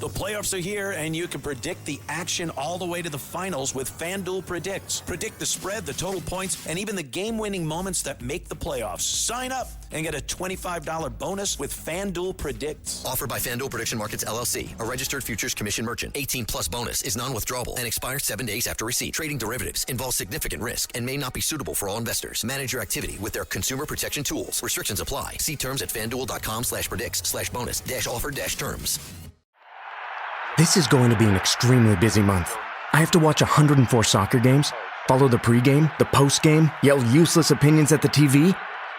The playoffs are here, and you can predict the action all the way to the finals with FanDuel Predicts. Predict the spread, the total points, and even the game-winning moments that make the playoffs. Sign up and get a $25 bonus with FanDuel Predicts. Offered by FanDuel Prediction Markets, LLC, a registered futures commission merchant. 18-plus bonus is non-withdrawable and expires 7 days after receipt. Trading derivatives involves significant risk and may not be suitable for all investors. Manage your activity with their consumer protection tools. Restrictions apply. See terms at FanDuel.com/predicts/bonus-offer-terms. This is going to be an extremely busy month. I have to watch 104 soccer games, follow the pregame, the postgame, yell useless opinions at the TV.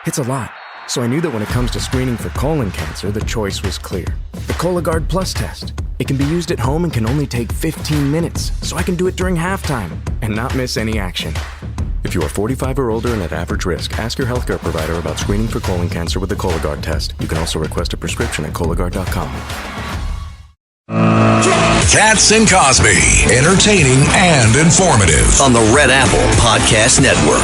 It's a lot. So I knew that when it comes to screening for colon cancer, the choice was clear. The Cologuard Plus test. It can be used at home and can only take 15 minutes, so I can do it during halftime and not miss any action. If you are 45 or older and at average risk, ask your healthcare provider about screening for colon cancer with the Cologuard test. You can also request a prescription at Cologuard.com. Katz and Cosby, entertaining and informative On the Red Apple Podcast Network.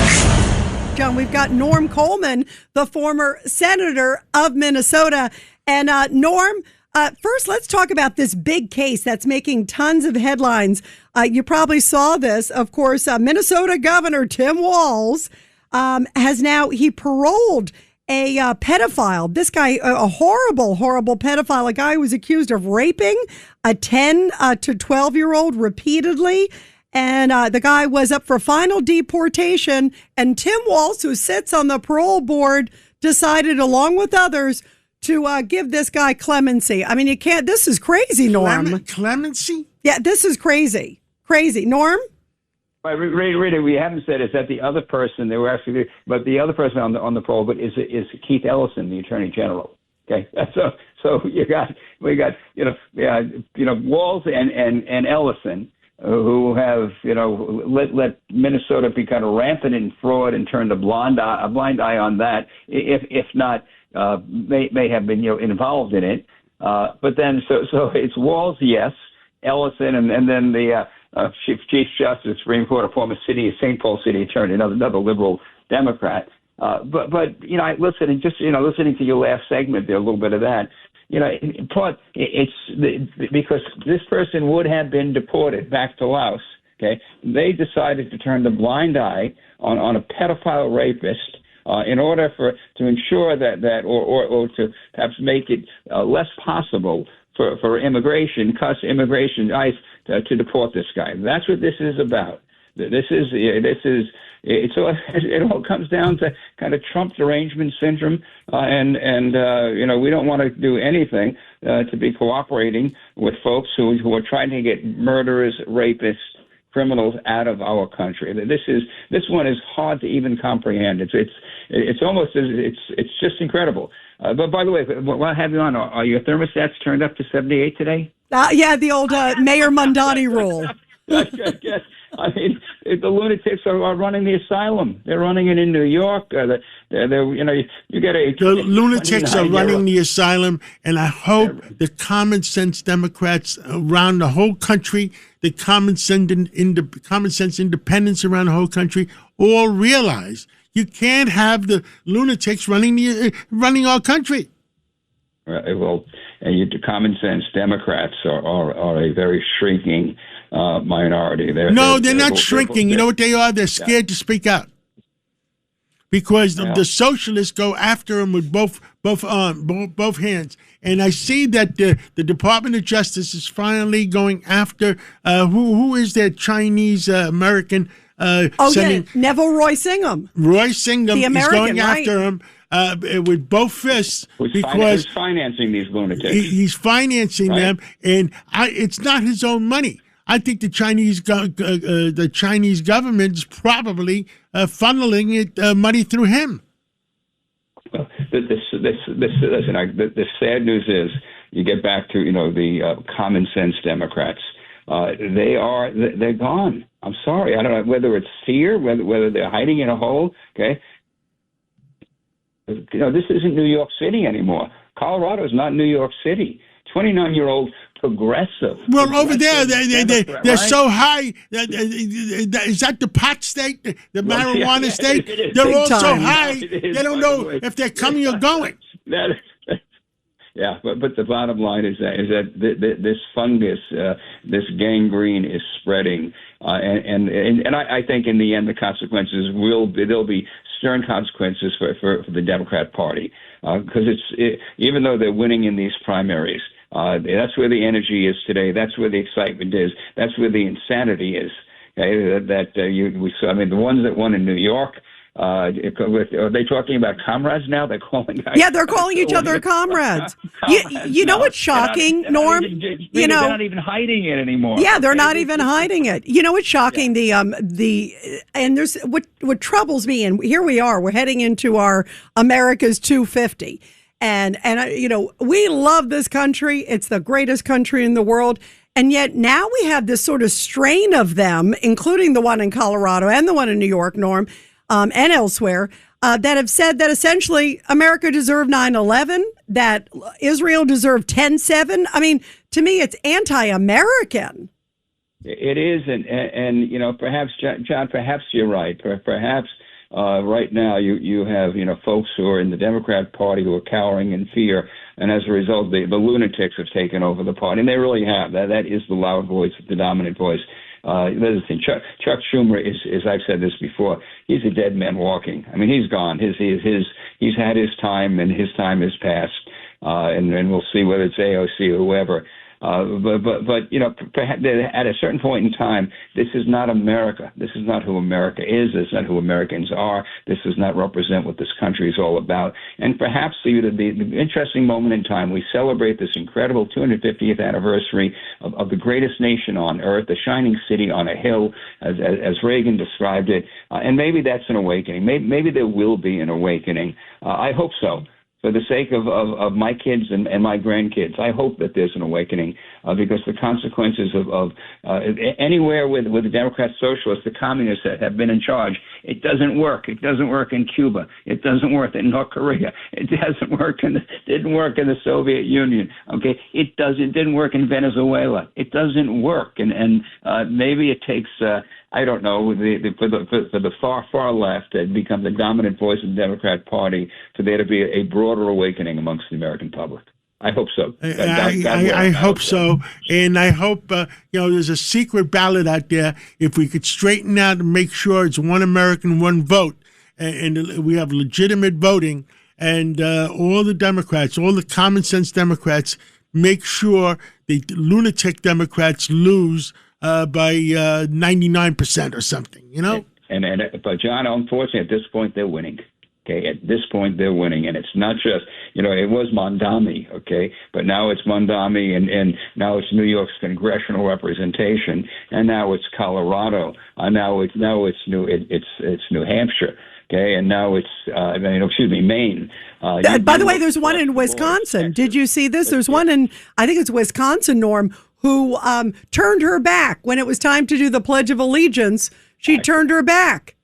John, we've got Norm Coleman, the former senator of Minnesota. And Norm, first let's talk about this big case that's making tons of headlines. You probably saw this. Of course, Minnesota Governor Tim Walz he paroled a pedophile. This guy, a horrible pedophile, a guy who was accused of raping a 10 to 12-year-old repeatedly. And the guy was up for final deportation. And Tim Walz, who sits on the parole board, decided, along with others, to give this guy clemency. I mean, you can't. This is crazy, Norm. Clemency? Yeah, this is crazy. Crazy. Norm? Rita, we haven't said is that the other person they were actually, but the other person on the parole, but is Keith Ellison, the Attorney General. Okay, so we got Walz and Ellison, who have let Minnesota be kind of rampant in fraud and turned a blind eye on that, if not may have been involved in it. But then so it's Walz, yes, Ellison, and then the Chief Justice of the Supreme Court, a former St. Paul City attorney, another liberal Democrat. But listening to your last segment there, a little bit of that. In part, it's because this person would have been deported back to Laos. Okay, they decided to turn the blind eye on a pedophile rapist in order to ensure that or to perhaps make it less possible for immigration ICE to deport this guy. That's what this is about. It all comes down to kind of Trump derangement syndrome, and we don't want to do anything to be cooperating with folks who are trying to get murderers, rapists, criminals out of our country. This one is hard to even comprehend. It's almost it's just incredible. But by the way, while I have you on, are your thermostats turned up to 78 today? Yeah, the old Mayor Mondani rule. Yes. I mean, the lunatics are running the asylum. They're running it in New York. You get the lunatics are running the asylum, and I hope the common sense Democrats around the whole country, the common sense independents around the whole country, all realize you can't have the lunatics running our country. Well, and the common sense Democrats are a very shrinking minority. They're not shrinking. You know what they are? They're scared to speak out because the socialists go after them with both hands. And I see that the Department of Justice is finally going after who is that Chinese American? Neville Roy Singham. Roy Singham the American, is going after him with both fists because he's financing these lunatics. He's financing them, and it's not his own money. I think the Chinese government is probably funneling it money through him. The sad news is you get back to the common sense Democrats. They're gone. I'm sorry. I don't know whether it's fear, whether they're hiding in a hole. Okay. This isn't New York City anymore. Colorado is not New York City. 29-year-old progressive. Well, over there, they're so high. Is that the pot state, the marijuana state? They're all so high, they don't know if they're coming or going. Yeah, but the bottom line is that this fungus, this gangrene, is spreading, and I think in the end the consequences there'll be stern consequences for the Democrat Party, because even though they're winning in these primaries, that's where the energy is today. That's where the excitement is. That's where the insanity is. Okay? The ones that won in New York. Are they talking about comrades now? They're calling. Yeah, they're calling each other comrades. You know what's shocking, Norm? They're not even hiding it anymore. Yeah, they're not even hiding it. You know what's shocking? Yeah. And there's what troubles me, and here we are. We're heading into our America's 250, and we love this country. It's the greatest country in the world. And yet now we have this sort of strain of them, including the one in Colorado and the one in New York, Norm, and elsewhere, that have said that essentially America deserved 9/11, that Israel deserved 10/7. I mean, to me, it's anti-American. It is, and perhaps, John, perhaps you're right. Perhaps right now you have folks who are in the Democrat Party who are cowering in fear, and as a result, the lunatics have taken over the party, and they really have. That is the loud voice, the dominant voice. Listen, Chuck Schumer is I've said this before. He's a dead man walking. I mean, he's gone. He's had his time, and his time has passed. And we'll see whether it's AOC or whoever. But at a certain point in time, this is not America. This is not who America is. This is not who Americans are. This does not represent what this country is all about. And perhaps the interesting moment in time, we celebrate this incredible 250th anniversary of the greatest nation on earth, the shining city on a hill, as Reagan described it. And maybe that's an awakening. Maybe there will be an awakening. I hope so. For the sake of my kids and my grandkids, I hope that there's an awakening, because the consequences of anywhere with the Democrat Socialists, the communists that have been in charge, it doesn't work. It doesn't work in Cuba. It doesn't work in North Korea. It didn't work in the Soviet Union. Okay, it didn't work in Venezuela. It doesn't work, and maybe it takes. I don't know, for the far left to become the dominant voice of the Democrat Party, for there to be a broader awakening amongst the American public. I hope so. I hope so. And I hope, there's a secret ballot out there. If we could straighten out and make sure it's one American, one vote, and we have legitimate voting, and all the Democrats, all the common sense Democrats, make sure the lunatic Democrats lose by 99% or something, But John, unfortunately, at this point they're winning. Okay, at this point they're winning, and it's not just it was Mondami, okay, but now it's Mondami, and now it's New York's congressional representation, and now it's Colorado, now it's New Hampshire. Okay, and now it's Maine. By the way, there's one in Wisconsin. Did you see this? There's one in, I think it's Wisconsin, Norm, who turned her back when it was time to do the Pledge of Allegiance. She turned her back.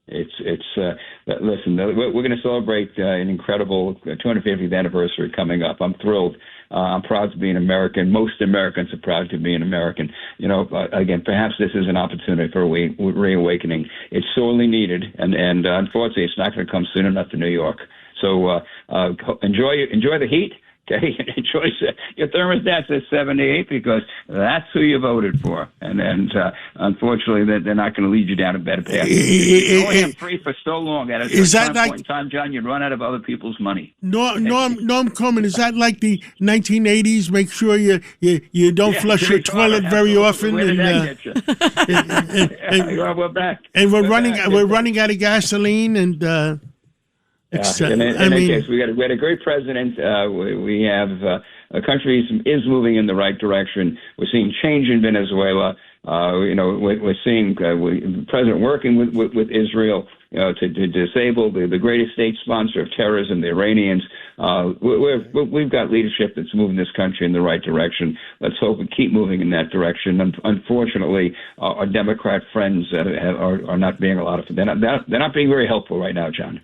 Listen, we're going to celebrate an incredible 250th anniversary coming up. I'm thrilled. I'm proud to be an American. Most Americans are proud to be an American. Again, perhaps this is an opportunity for a reawakening. It's sorely needed, and unfortunately, it's not going to come soon enough to New York. So enjoy the heat. Okay, enjoy your thermostats at 78, because that's who you voted for, and unfortunately, they're not going to lead you down a better path. You only have free for so long. At a certain point in time, John, you'd run out of other people's money. Norm Coleman, is that like the 1980s? Make sure you don't flush your toilet very often. Where did that get you? We're back. And we're running out of gasoline and. In any case, we had a great president. We have a country is moving in the right direction. We're seeing change in Venezuela. We're seeing the president working with Israel to disable the greatest state sponsor of terrorism, the Iranians. We've got leadership that's moving this country in the right direction. Let's hope we keep moving in that direction. Unfortunately, our Democrat friends are not being they're not being very helpful right now, John.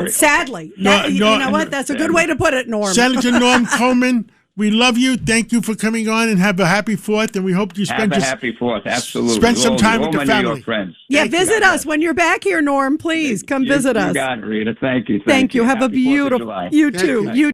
Sadly. You know what? That's a good way to put it, Norm. Senator Norm Coleman, we love you. Thank you for coming on, and have a happy 4th. And we hope you spend happy 4th. Absolutely. Spend some time with the family. New York friends. Yeah, visit us when you're back here, Norm. Please come visit us. You got it, Rita. Thank you. Thank you. Have a beautiful. You too. You